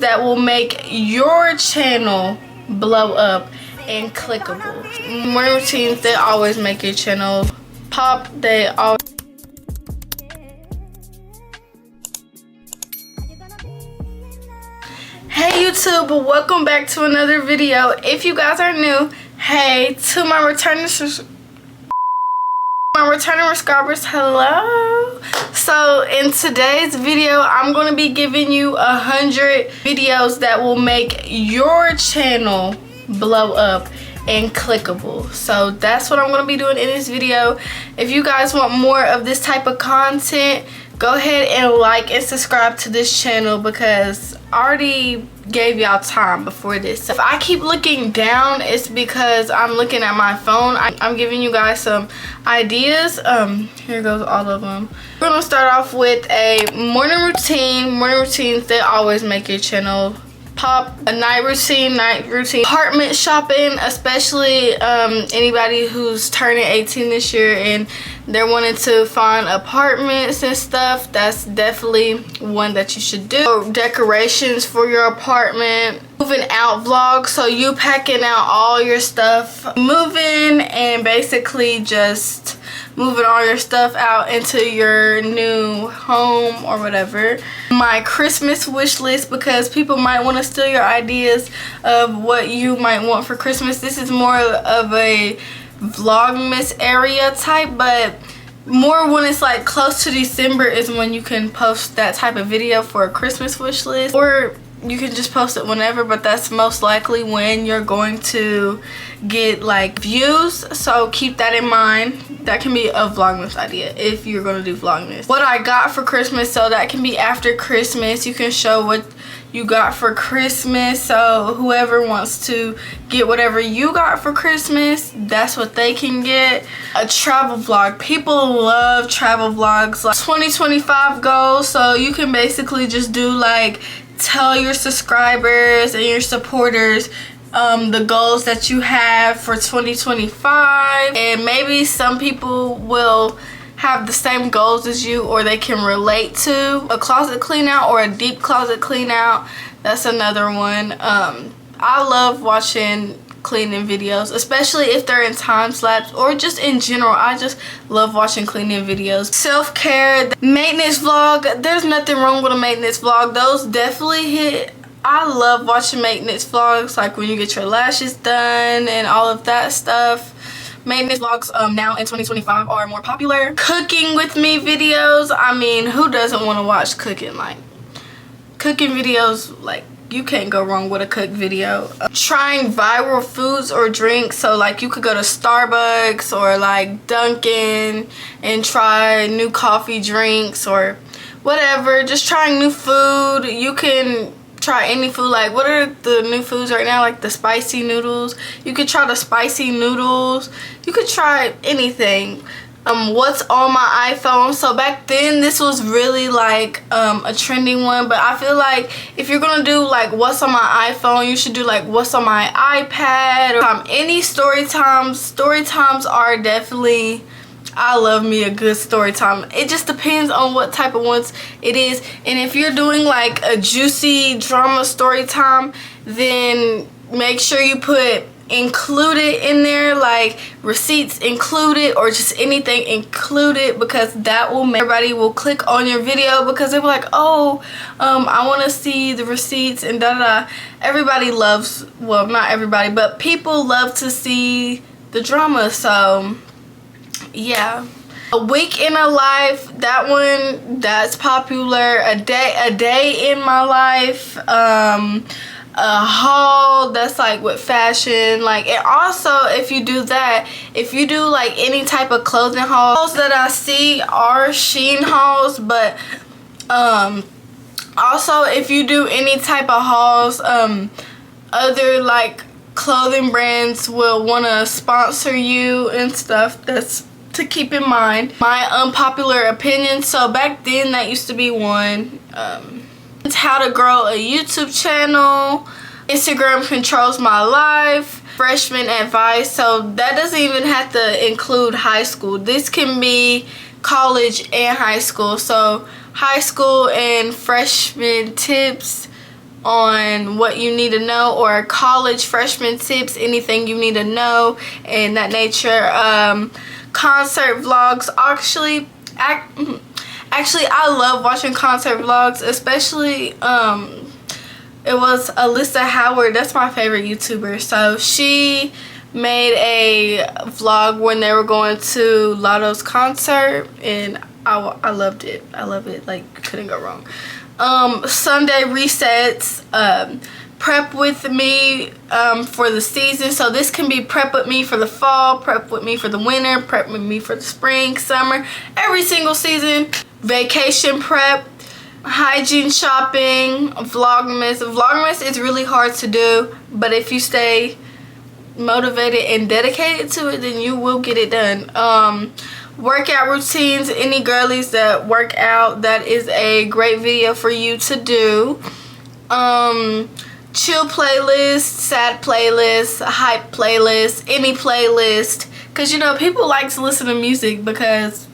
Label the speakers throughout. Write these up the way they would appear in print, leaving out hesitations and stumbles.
Speaker 1: videos that will make your channel blow up and clickable. Morning routines, they always make your channel pop. They always. Hey YouTube, welcome back to another video. If you guys are new, hey, to my returning subscribers, hello. So in today's video, I'm going to be giving you 100 videos that will make your channel blow up and clickable. So that's what I'm going to be doing in this video. If you guys want more of this type of content, go ahead and like and subscribe to this channel because I already gave y'all time before this. If I keep looking down, it's because I'm looking at my phone. I'm giving you guys some ideas. Here goes all of them. We're gonna start off with a morning routine. Morning routines, they always make your channel pop. A night routine. Apartment shopping, especially anybody who's turning 18 this year and they're wanting to find apartments and stuff. That's definitely one that you should do. Decorations for your apartment. Moving out vlog, so you packing out all your stuff, moving and basically just moving all your stuff out into your new home or whatever. My Christmas wish list, because people might want to steal your ideas of what you might want for Christmas. This is more of a vlogmas area type, but more when it's like close to December is when you can post that type of video for a Christmas wish list, or you can just post it whenever, but that's most likely when you're going to get like views, so keep that in mind. That can be a vlogmas idea if you're going to do vlogmas. What I got for Christmas, so that can be after Christmas. You can show what you got for Christmas, so whoever wants to get whatever you got for Christmas, that's what they can get. A travel vlog. People love travel vlogs. Like 2025 goals, so you can basically just do like tell your subscribers and your supporters the goals that you have for 2025, and maybe some people will have the same goals as you, or they can relate to. A closet clean out or a deep closet clean out, that's another one. I love watching cleaning videos, especially if they're in time lapse or just in general. I just love watching cleaning videos. Self-care, maintenance vlog, there's nothing wrong with a maintenance vlog. Those definitely hit. I love watching maintenance vlogs, like when you get your lashes done and all of that stuff. Maintenance vlogs now in 2025 are more popular. Cooking with me videos, I mean, who doesn't want to watch cooking? Like cooking videos, like you can't go wrong with a cook video. Trying viral foods or drinks, so like you could go to Starbucks or like Dunkin' and try new coffee drinks or whatever. Just trying new food. You can try any food. Like what are the new foods right now? Like the spicy noodles. You could try the spicy noodles. You could try anything. What's on my iPhone. So back then this was really like a trending one, but I feel like if you're gonna do like what's on my iPhone, you should do like what's on my iPad or any story times. Story times are definitely, I love me a good story time. It just depends on what type of ones it is, and if you're doing like a juicy drama story time, then make sure you put included in there, like receipts included or just anything included, because that will make everybody will click on your video, because they'll be like, oh, I want to see the receipts and da da da. Everybody loves, well, not everybody, but people love to see the drama. So yeah. A week in a life, that one, that's popular. A day in my life. A haul, that's like with fashion. Like, and also if you do that, if you do like any type of clothing hauls that I see are Shein hauls, but also if you do any type of hauls, other like clothing brands will want to sponsor you and stuff. That's to keep in mind. My unpopular opinion, so back then that used to be one. It's how to grow a YouTube channel. Instagram controls my life. Freshman advice, so that doesn't even have to include high school. This can be college and high school. So high school and freshman tips on what you need to know, or college freshman tips, anything you need to know in that nature. Concert vlogs. Actually I love watching concert vlogs, especially it was Alyssa Howard. That's my favorite YouTuber. So she made a vlog when they were going to Lotto's concert, and I loved it. I love it. Like, couldn't go wrong. Sunday resets. Prep with me for the season. So this can be prep with me for the fall, prep with me for the winter, prep with me for the spring, summer, every single season. Vacation prep, hygiene shopping, vlogmas. Vlogmas is really hard to do, but if you stay motivated and dedicated to it, then you will get it done. Workout routines. Any girlies that work out, that is a great video for you to do. Chill playlist, sad playlist, hype playlist, any playlist, because you know people like to listen to music because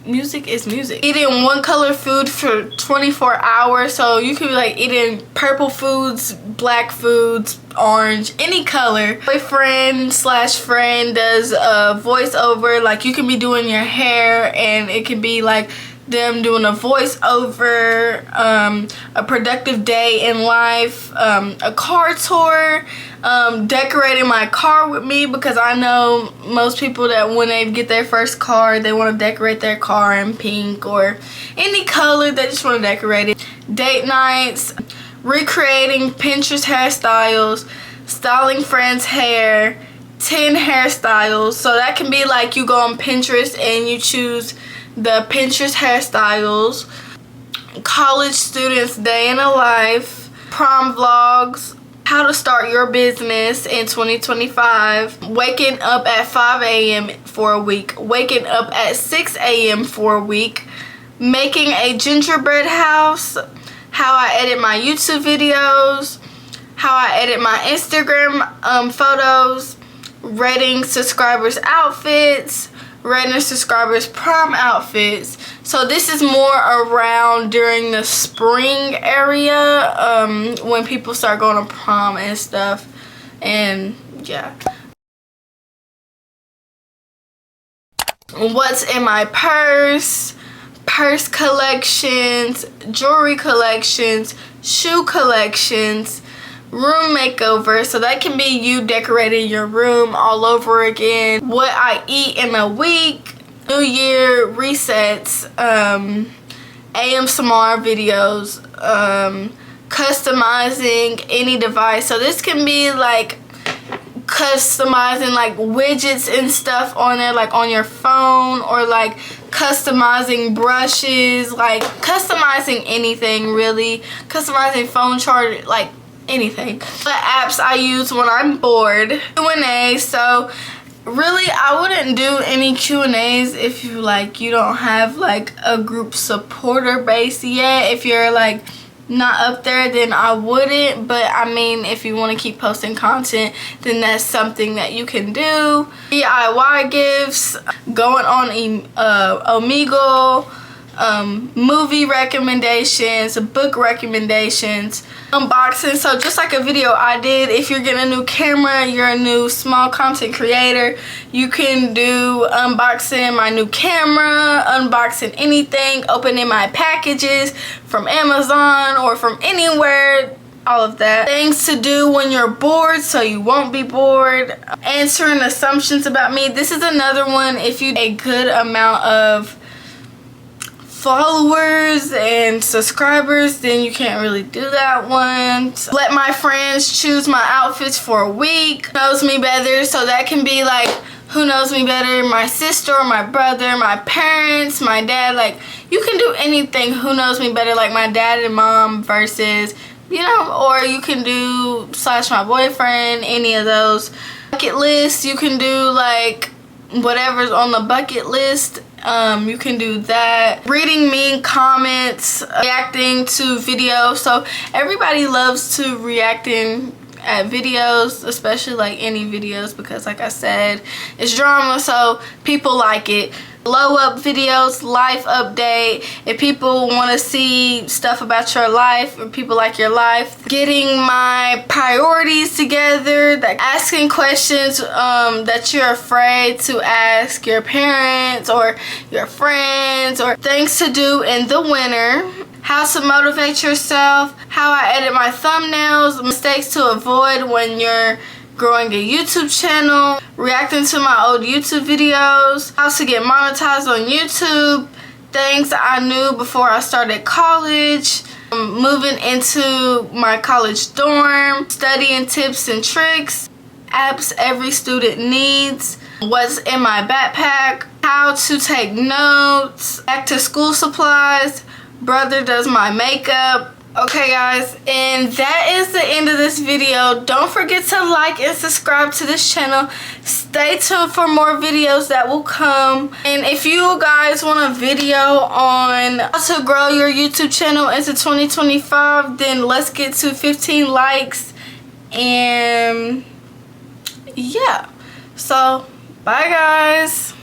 Speaker 1: music is music. Eating one color food for 24 hours, so you could be like eating purple foods, black foods, orange, any color. Boyfriend slash friend does a voiceover, like you can be doing your hair and it can be like them doing a voiceover, a productive day in life, a car tour, decorating my car with me, because I know most people that when they get their first car, they want to decorate their car in pink or any color. They just want to decorate it. Date nights, recreating Pinterest hairstyles, styling friends' hair, 10 hairstyles. So that can be like you go on Pinterest and you choose the Pinterest hairstyles. College students' day in a life. Prom vlogs. How to start your business in 2025. Waking up at 5 a.m. for a week. Waking up at 6 a.m. for a week. Making a gingerbread house. How I edit my YouTube videos. How I edit my Instagram photos. Rating subscribers' outfits. Rating subscribers' prom outfits. So this is more around during the spring area, when people start going to prom and stuff. And yeah. What's in my purse? Purse collections, jewelry collections, shoe collections, room makeover. So that can be you decorating your room all over again. What I eat in a week. New Year resets. ASMR videos. Customizing any device. So this can be like customizing like widgets and stuff on there, like on your phone, or like customizing brushes, like customizing anything really. Customizing phone charger, like anything. The apps I use when I'm bored. Q&A. So really I wouldn't do any Q&As if you don't have like a group supporter base yet. If you're like not up there, then I wouldn't. But I mean, if you want to keep posting content, then that's something that you can do. DIY gifts, going on Omegle, movie recommendations, book recommendations, unboxing. So just like a video I did, if you're getting a new camera, you're a new small content creator, you can do unboxing my new camera, unboxing anything, opening my packages from Amazon or from anywhere, all of that. Things to do when you're bored so you won't be bored. Answering assumptions about me. This is another one. If you a good amount of followers and subscribers, then you can't really do that one. So let my friends choose my outfits for a week. Knows me better. So that can be like, who knows me better? My sister or my brother, my parents, my dad. Like, you can do anything. Who knows me better? Like my dad and mom versus, you know, or you can do slash my boyfriend, any of those. Bucket list, you can do like whatever's on the bucket list. You can do that. Reading mean comments, reacting to videos. So everybody loves to reacting at videos, especially like any videos, because like I said, it's drama, so people like it. blow up videos, life update. If people want to see stuff about your life or people like your life, getting my priorities together, like asking questions that you're afraid to ask your parents or your friends, or things to do in the winter, how to motivate yourself, how I edit my thumbnails, mistakes to avoid when you're growing a YouTube channel, reacting to my old YouTube videos, how to get monetized on YouTube, things I knew before I started college, moving into my college dorm, studying tips and tricks, apps every student needs, what's in my backpack, how to take notes, back to school supplies, brother does my makeup. Okay guys, and that is the end of this video. Don't forget to like and subscribe to this channel. Stay tuned for more videos that will come. And if you guys want a video on how to grow your YouTube channel into 2025, then let's get to 15 likes. And yeah, so bye guys.